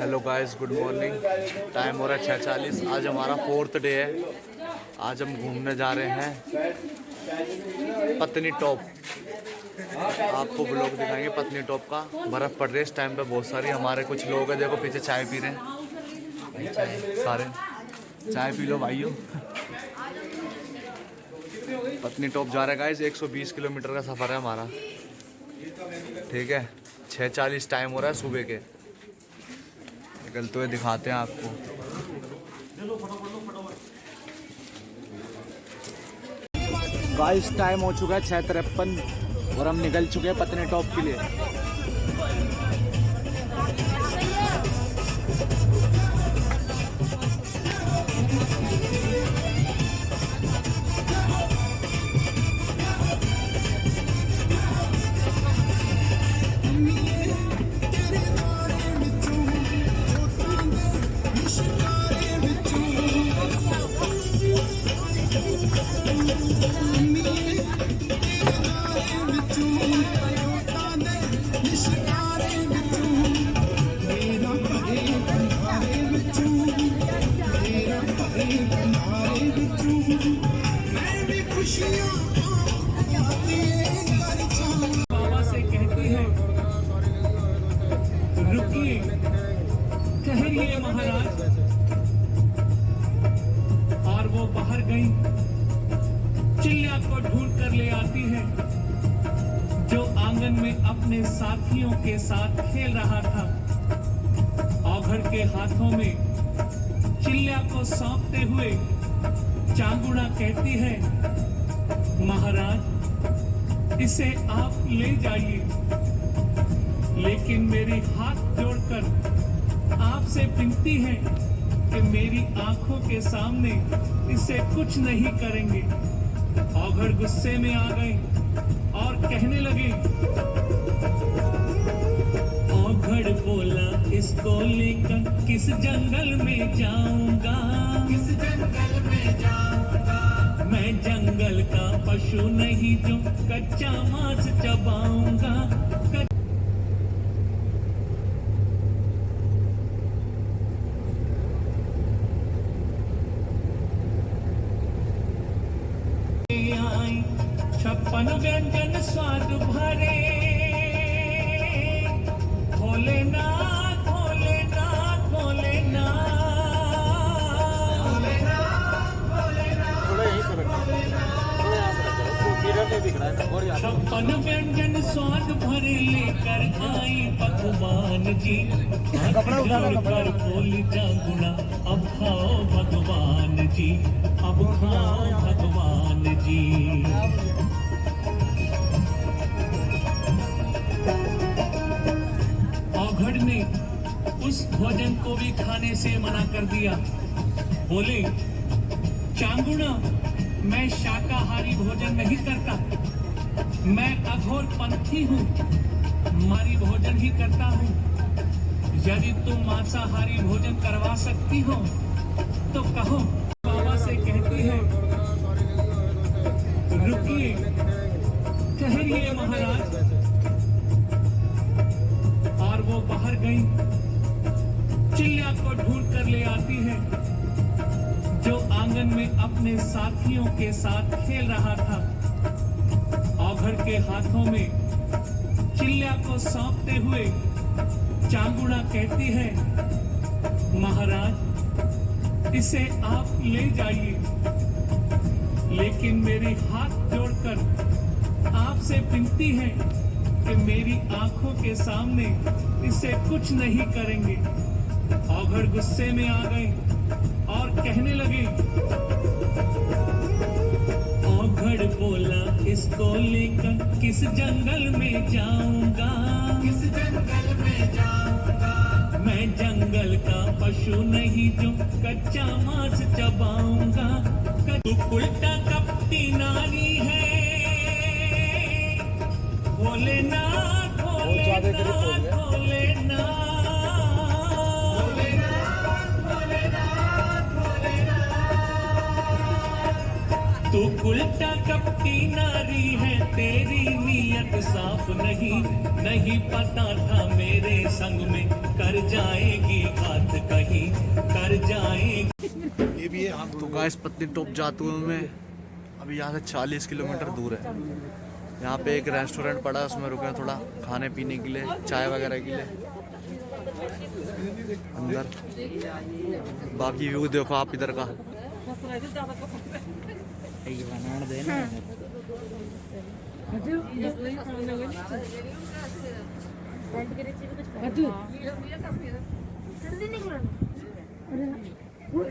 Hello guys, good morning. Time हो रहा है 6:40। आज हमारा 4th डे है। आज हम घूमने जा रहे हैं पत्नी टॉप। आपको ब्लॉग दिखाएंगे पत्नी टॉप का। बर्फ़ पड़ रही है इस टाइम पे बहुत सारी। हमारे कुछ लोग हैं, देखो पीछे चाय पी रहे हैं सारे। चाय पी लो भाइयों। पत्नी टॉप जा रहे हैं गाइस। 120 किलोमीटर का सफ़र है हमारा। ठीक है, 6:40 टाइम हो रहा है सुबह के। निकलते हुए दिखाते हैं आपको। गाइस टाइम हो चुका है 6:53 और हम निकल चुके हैं पत्नी टॉप के लिए। बाबा से कहती है, रुकिए, ठहरिए महाराज। और वो बाहर गई, चिल्ला को ढूंढ कर ले आती है, जो आंगन में अपने साथियों के साथ खेल रहा था। औघड़ के हाथों में चिल्ला को सौंपते हुए चांगुड़ा कहती है, महाराज इसे आप ले जाइए, लेकिन मेरे हाथ जोड़कर आपसे विनती है कि मेरी आंखों के सामने इसे कुछ नहीं करेंगे। औघड़ गुस्से में आ गए और कहने लगे, औघड़ बोला, इसको लेकर किस जंगल में जाऊंगा, किस जंगल में जाऊंगा। मैं जंगल का पशु नहीं जो कच्चा मांस चबाऊंगा। आई 56 व्यंजन स्वाद भरे, भोलेनाथ भोलेनाथ भोलेनाथ। 56 व्यंजन स्वाद भरे लेकर आई भगवान जी। कर बोली जागुड़ा, अब खाओ भगवान जी, अब खाओ भगवान जी। औघड़ ने उस भोजन को भी खाने से मना कर दिया। बोले, चांगुड़ा, मैं शाकाहारी भोजन नहीं करता, मैं अघोर पंथी हूँ, मारी भोजन ही करता हूँ। यदि तुम मांसाहारी भोजन करवा सकती हो तो कहो। बाबा से कहती है, रुकिए, ठहरिए महाराज। और वो बाहर गई, चिल्ला को ढूंढ कर ले आती है, जो आंगन में अपने साथियों के साथ खेल रहा था। औघड़ के हाथों में चिल्ला को सौंपते हुए चांगुड़ा कहती है, महाराज इसे आप ले जाइए, लेकिन मेरे हाथ जोड़कर आपसे विनती है कि मेरी आंखों के सामने इसे कुछ नहीं करेंगे। औघड़ गुस्से में आ गए और कहने लगे, औघड़ बोला, इसको लेकर किस जंगल में जाऊंगा, किस जंगल में जाऊंगा। मैं जंगल का पशु नहीं जो कच्चा मांस चबाऊंगा। तू उल्टा कपटी नारी है, भोलेनाथ भोलेनाथ भोलेनाथ। तू उल्टा कपटी नारी है, तेरी नीयत साफ नहीं, नहीं पता था मेरे संग में कर जाएगी घात कहीं, कर जाएगी। ये भी है हम। तो गाइस पत्नी टॉप जाते हुए मैं अभी यहाँ से 40 किलोमीटर दूर है। यहाँ पे एक रेस्टोरेंट पड़ा है, उसमें रुके हैं थोड़ा खाने पीने के लिए, चाय वगैरह के लिए अंदर। बाकी व्यू देखो आप इधर का।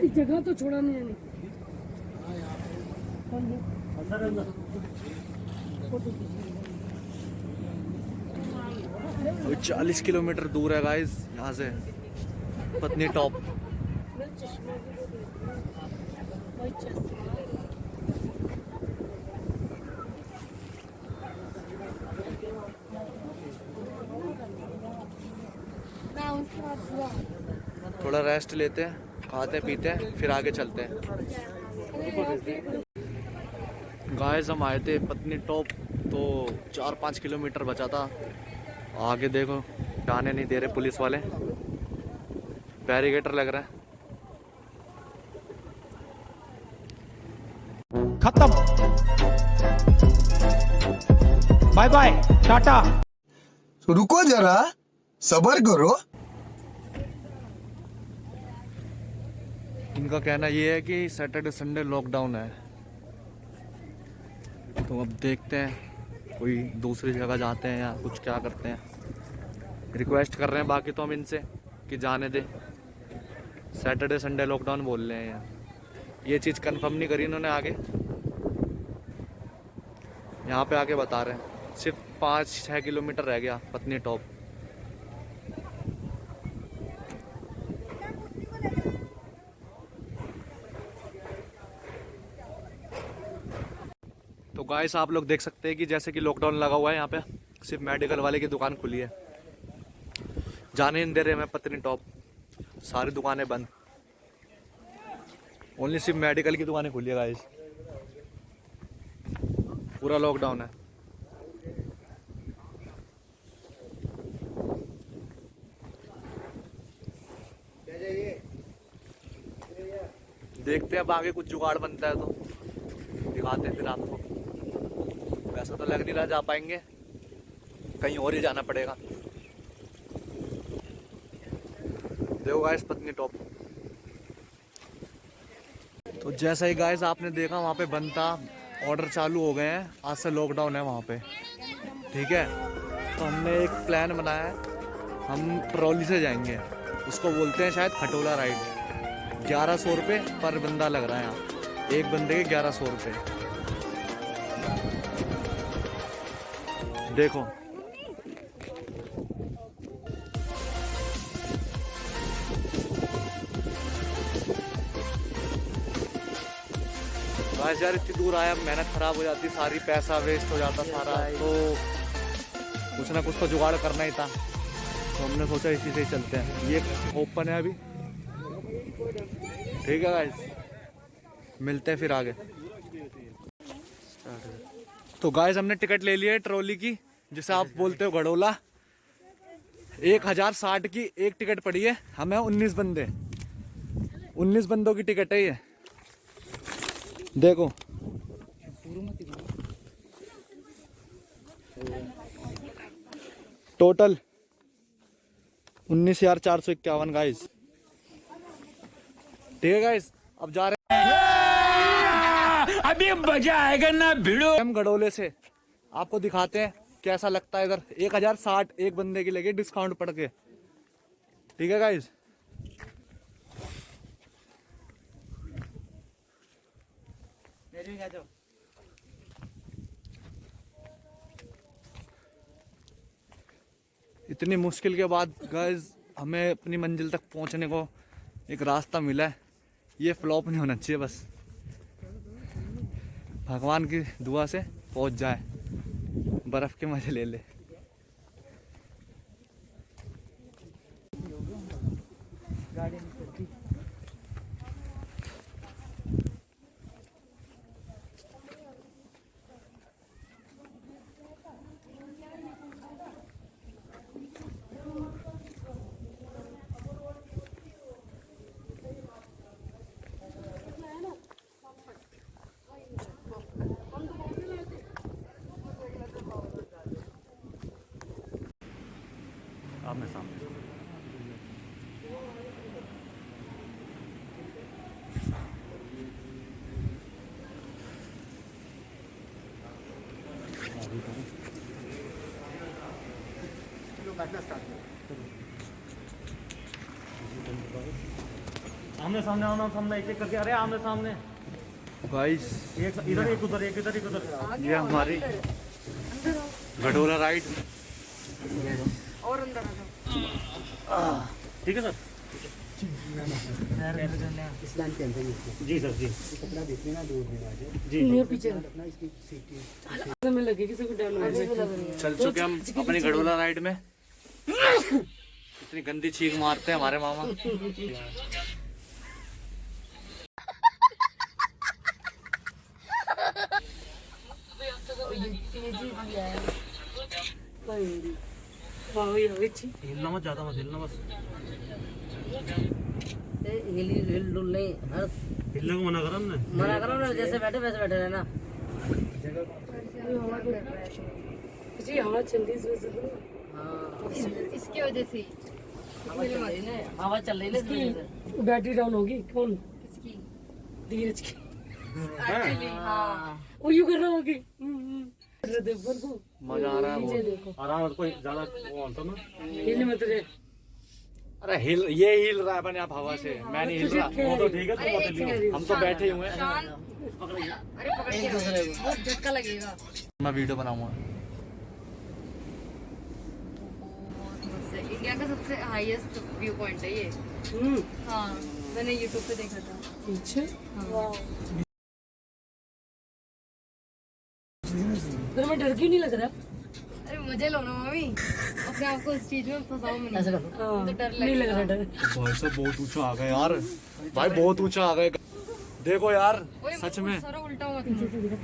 जगह तो छोड़ा नहीं है। 40 किलोमीटर दूर है गाइस यहाँ से पत्नी टॉप। थोड़ा रेस्ट लेते हैं, खाते पीते हैं, फिर आगे चलते हैं। गाइस हम आए थे पत्नी टॉप, तो 4-5 किलोमीटर बचा था। आगे देखो जाने नहीं दे रहे पुलिस वाले, बैरिकेटर लग रहा है। खत्म, बाय बाय टाटा। रुको जरा, सबर करो। इनका कहना ये है कि सैटरडे संडे लॉकडाउन है, तो अब देखते हैं कोई दूसरी जगह जाते हैं या कुछ क्या करते हैं। रिक्वेस्ट कर रहे हैं बाकी तो हम इनसे कि जाने दे, सैटरडे संडे लॉकडाउन बोल रहे हैं यार। ये चीज़ कंफर्म नहीं करी इन्होंने आगे, यहाँ पे आके बता रहे हैं। सिर्फ 5-6 किलोमीटर रह गया पत्नी टॉप। तो गाइस आप लोग देख सकते हैं कि जैसे कि लॉकडाउन लगा हुआ है, यहाँ पे सिर्फ मेडिकल वाले की दुकान खुली है। जाने नहीं दे रहे हमें पत्नी टॉप, सारी दुकानें बंद, ओनली सिर्फ मेडिकल की दुकानें खुली है गाइस। पूरा लॉकडाउन है। देखते हैं अब आगे कुछ जुगाड़ बनता है तो दिखाते हैं फिर आपको। वैसा तो लग नहीं रहा जा पाएंगे, कहीं और ही जाना पड़ेगा। देखो गाइस पत्नी टॉप। तो जैसा ही गाइस आपने देखा वहाँ पे बनता ऑर्डर चालू हो गए हैं, आज से लॉकडाउन है वहाँ पे, ठीक है। तो हमने एक प्लान बनाया है, हम ट्रॉली से जाएंगे, उसको बोलते हैं शायद खटोला राइड। 1100 रुपये पर बंदा लग रहा है यहाँ, एक बंदे के 1100 रुपये। देखो गाइस यार इतनी दूर आया, मेहनत खराब हो जाती सारी, पैसा वेस्ट हो जाता सारा, तो कुछ ना कुछ तो जुगाड़ करना ही था। तो हमने सोचा इसी से ही चलते हैं। ये ओपन है अभी, ठीक है गाइस, मिलते हैं फिर आगे। तो गाइस हमने टिकट ले लिया है ट्रॉली की, जिसे आप बोलते हो घड़ोला। 1060 की एक टिकट पड़ी है, हमें 19 बंदे, 19 बंदों की टिकट है ये। देखो टोटल 19,451 गाइस, ठीक है गाइस। अब जा रहे हैं, अभी मजा आएगा ना भिड़ो। हम गडोले से आपको दिखाते हैं कैसा लगता है इधर। 1060 एक बंदे की लगे डिस्काउंट पड़ के, ठीक है गाइस। इतनी मुश्किल के बाद गाइस हमें अपनी मंजिल तक पहुंचने को एक रास्ता मिला है। ये फ्लॉप नहीं होना चाहिए, बस भगवान की दुआ से पहुंच जाए, बर्फ के मजे ले ले। आमने सामने आमने सामने एक एक करके अरे आमने सामने गाइस एक इधर एक उधर एक इधर एक उधर ये हमारी गडोला राइड। और अंदर आ जाओ। ठीक है सर जी सर जी जी पीछे में लगे किसी को डर लगे। चल चुके हम अपनी गडोला राइड में। इतनी गंदी चीख मारते हैं हमारे मामा। हिलना मत ज्यादा मत हिलना बस हिल डुल नहीं हिलने को मना करा हमने मना करो ना, जैसे बैठे वैसे बैठे रहना। हवा चल रही है इसकी वजह से हवा चल रही है। बैटरी डाउन होगी कौन किसकी? धीरज की। वो यूं कर रहा होगी। मजा आ रहा है बहुत। देखो आराम से कोई ज्यादा वो होता ना हिल मत रे। अरे ये हिल रहा है अपने आप हवा से, मैं नहीं हिल रहा। वो तो ठीक है तुम मत हिलियो हम तो बैठे ही हुए हैं। अरे पकड़ के बहुत झटका लगेगा। मैं वीडियो बनाऊंगा। इंडिया का सबसे हाईएस्ट व्यू पॉइंट है ये। हाँ मैंने यूट्यूब पे देखा था। अच्छा फिर मैं डर क्यों नहीं लग रहा? अरे मजे लो ना मम्मी, अपने आप को इस चीज में फंसाओ मत। ऐसा करो। तो डर नहीं लग रहा डर। भाई साहब बहुत ऊंचा आ गए यार, भाई बहुत ऊंचा आ गए। देखो यार सच में सारा उल्टा मत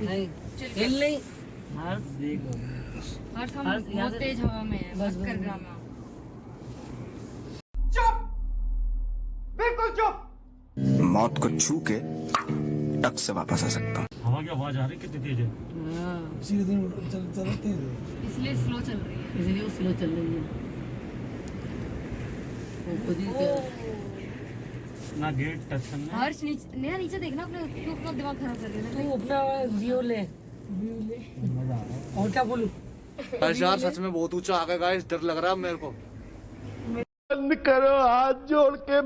नहीं हिल नहीं। हर देखो हर हम बहुत तेज हवा में है। बस कर ड्रामा। मौत को छू के टक से वापस आ सकता हूँ। हवा की आवाज आ रही कितनी तेज है। इसलिए स्लो चल रही है। इसलिए वो स्लो चल रही है। वो खुद ही क्या ना गेट टच करना हर्ष नीचे देखना अपने, तू अपना दिमाग खराब कर देना। तू अपना व्यू ले। और क्या बोलूं? गाइस यार सच में बहुत ऊंचा आ गया गाइस, डर लग रहा है मेरे को। बंद करो, हाथ जोड़ के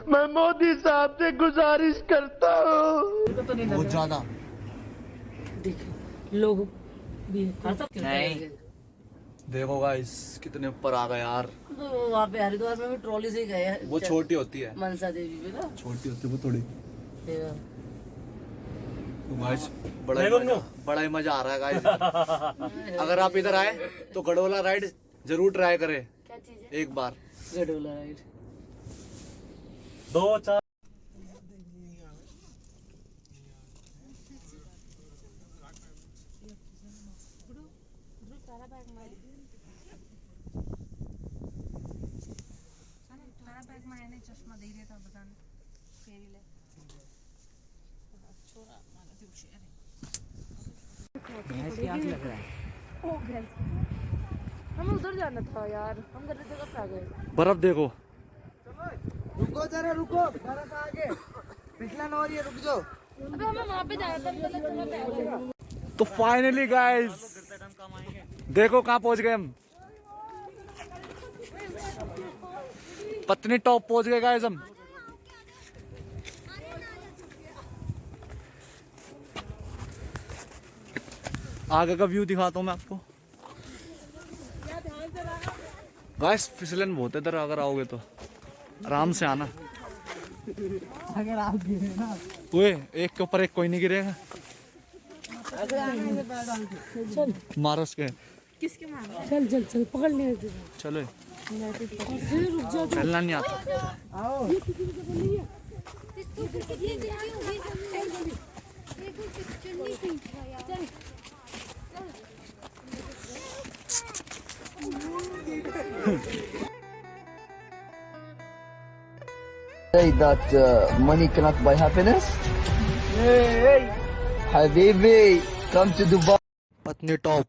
मैं मोदी साहब से गुजारिश करता हूँ। बहुत ज्यादा देख लोग भी नहीं। देखो गाइस कितने ऊपर आ गए यार। तो वहाँ पे हरिद्वार में भी ट्रॉली से ही गए हैं। वो छोटी होती है, मनसा देवी पे ना। छोटी होती है वो थोड़ी। देखो। तो गाइस बड़ा ही मजा आ रहा है गाइस। अगर आप इधर आए तो गडोला राइड जरूर ट्राई करें क्या चीज है? एक बार। गडोला राइड 2-4 चष्मा दे दिया था बताने फेरी ले छोरा माला दिवशी। अरे भैंस की आंख लग रहा है। ओ भैंस, हमें उधर जाना था यार, हम गलत जगह पे आ गए। बर्फ देखो। रुको जरा रुको, जरा सा आगे पिछला ना और ये रुक जाओ। अबे हमें वहाँ पे जाना था, गलत जगह पे आ गए। तो फाइनली गाइस देखो कहाँ पहुंच गए हम। पत्नी टॉप पहुंच गए गाइस हम। आगे का व्यू दिखाता हूँ मैं आपको। गाइस फिसलन बहुत है इधर, अगर आओगे तो आराम से आना। अगर आप गिरे ना ओए एक के ऊपर एक कोई नहीं गिरेगा। मारो उसके। किसके मार? चल चल चल पकड़ ले। चलो रुक जा। चलना नहीं आता। आओ। Say that money cannot buy happiness. Hey, Habibi, come to Dubai. पत्नी टॉप।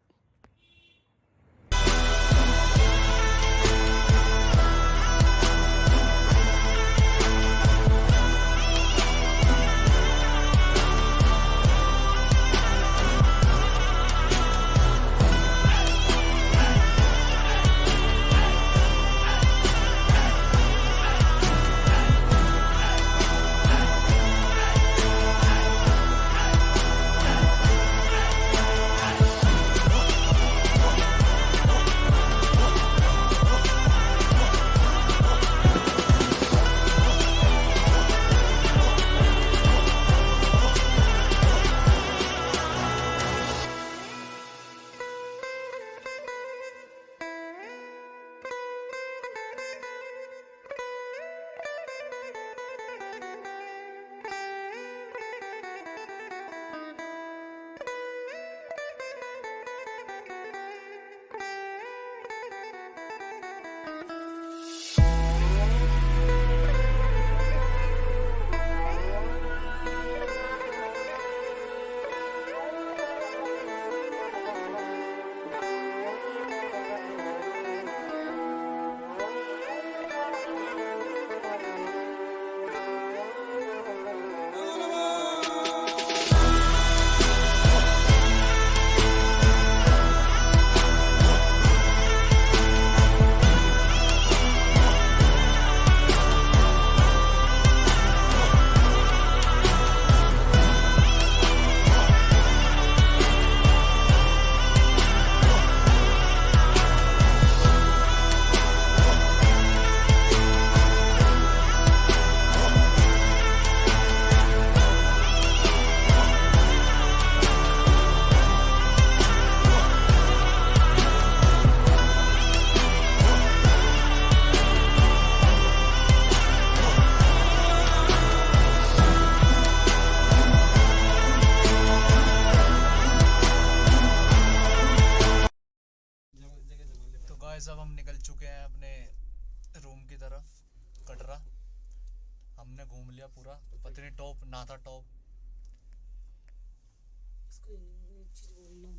लिया पूरा। पत्नी टॉप, नाथा टॉप। इसको एक चीज बोलना,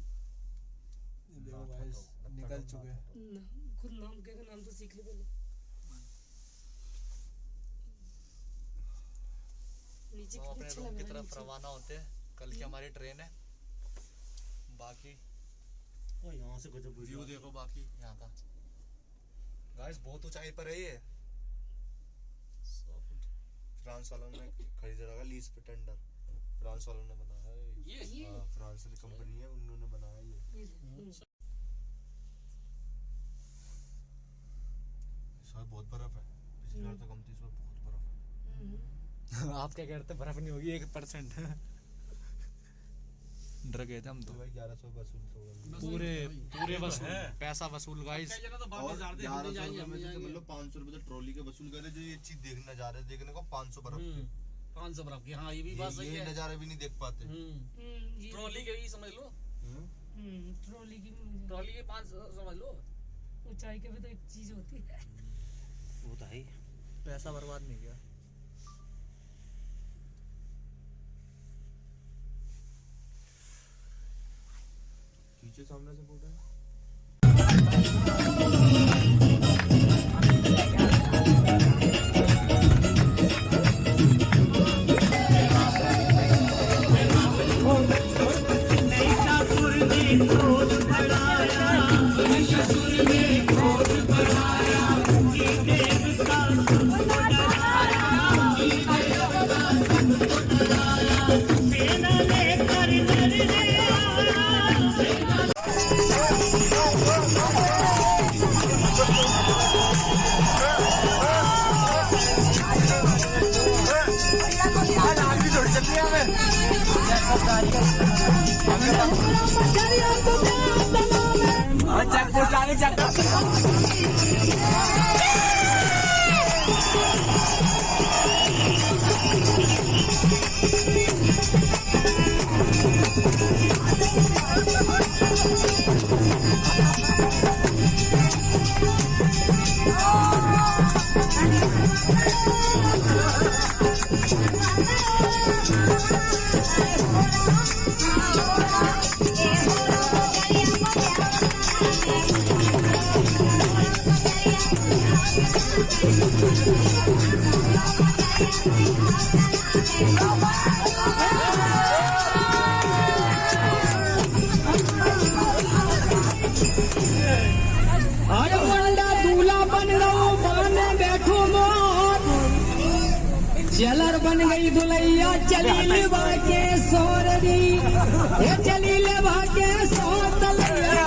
देखो गाइस निकल चुके हैं। खुद नाम क्या का नाम तो सीख ले पहले। नीचे हम अपने अच्छा रूम लग की रहा है तरफ नीचे। रवाना होते हैं। कल की हमारी ट्रेन है। बाकी ओ यहाँ से गजब व्यू देखो बाकी यहाँ का। गाइस बहुत ऊंचाई पर है ये। 100 फुट। फ्रांस वालों ने खरीदा रहा लीज पे टेंडर। फ्रांस वालों ने बनाया है ये। हाँ, फ्रांस वाली कंपनी है, उन्होंने बनाया ये। इसमें बहुत बर्फ है। पिछली बार तो कम थी, इसमें बहुत बर्फ है। आप क्या कहते हैं, बर्फ नहीं होगी 1%। डर गए थे हम तो। भाई 1100 वसूल तो पूरे वसूल, पैसा वसूल गाइस। और 1100 में से मतलब 500 रुपए तो ट्रॉली के वसूल करे। जो ये चीज देखने जा रहे हैं, देखने को 500 बर्फ के। 500 बर्फ की, हाँ ये भी बात सही ये है। नजारे भी नहीं देख पाते। ट्रॉली के ही समझ लो, ट्रॉली की ट्रॉली के 500 समझ लो। ऊंचाई के भी तो एक चीज होती है। वो तो है। पैसा बर्बाद नहीं किया। पीछे सामने से फोटो है। दूल्हा बन रहा बाने बैठो मोर, जलर बन गई दुलैया चली ले भागे सोररी, ये चली ले भागे सोर तलैया।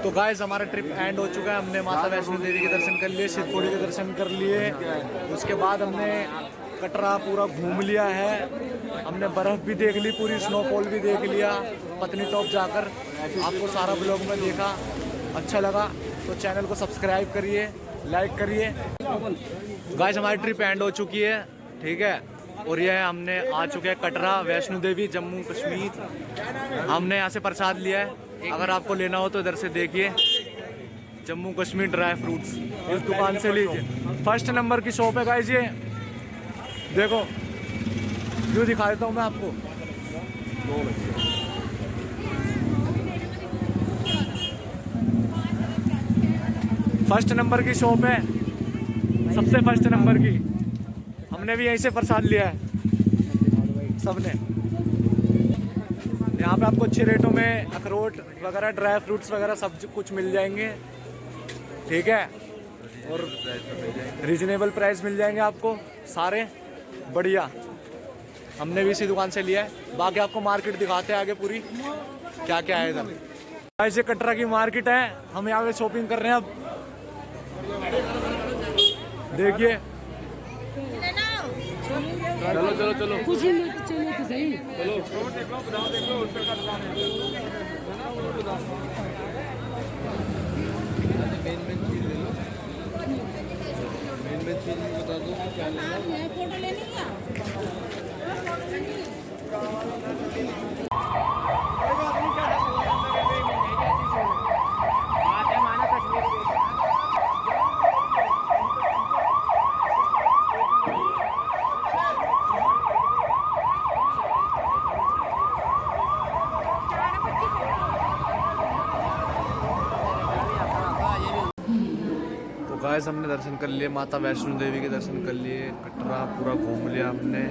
तो गाइस हमारा ट्रिप एंड हो चुका है। हमने माता वैष्णो देवी के दर्शन कर लिए, शिवखोड़ी के दर्शन कर लिए। उसके बाद हमने कटरा पूरा घूम लिया है। हमने बर्फ़ भी देख ली, पूरी स्नोफॉल भी देख लिया पत्नी टॉप जाकर। आपको सारा ब्लॉग में देखा, अच्छा लगा तो चैनल को सब्सक्राइब करिए, लाइक करिए। गाइस हमारी ट्रिप एंड हो चुकी है, ठीक है। और यह हमने आ चुके हैं कटरा वैष्णो देवी जम्मू कश्मीर। हमने यहाँ से प्रसाद लिया है। अगर आपको लेना हो तो इधर से देखिए, जम्मू कश्मीर ड्राई फ्रूट्स, इस दुकान से लीजिए। फर्स्ट नंबर की शॉप है गाइस ये, देखो व्यू दिखा देता हूँ मैं आपको। फर्स्ट नंबर की शॉप है, सबसे फर्स्ट नंबर की। हमने भी यहीं से प्रसाद लिया है सबने। यहाँ पे आपको अच्छे रेटों में अखरोट वगैरह, ड्राई फ्रूट्स वगैरह सब कुछ मिल जाएंगे, ठीक है। और रीजनेबल प्राइस मिल जाएंगे आपको सारे, बढ़िया। हमने भी इसी दुकान से लिया है। बाकी आपको मार्केट दिखाते हैं आगे पूरी क्या क्या है इधर। ऐसे कटरा की मार्केट है, हम यहाँ पे शॉपिंग कर रहे हैं। अब देखिए, चलो चलो चलो, कुछ ही नहीं, चलो तो सही। तो गाइस हमने दर्शन कर लिए, माता वैष्णो देवी के दर्शन कर लिए, कटरा पूरा घूम लिया हमने।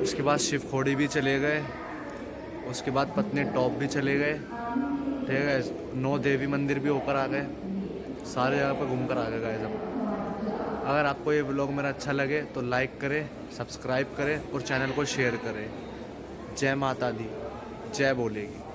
उसके बाद शिव खोड़ी भी चले गए, उसके बाद पत्नी टॉप भी चले गए, ठीक है। 9 देवी मंदिर भी होकर आ गए, सारे जगह पे घूम कर आ गए गाइस हम। अगर आपको ये व्लॉग मेरा अच्छा लगे तो लाइक करें, सब्सक्राइब करें और चैनल को शेयर करें। जय माता दी, जय बोलेगी।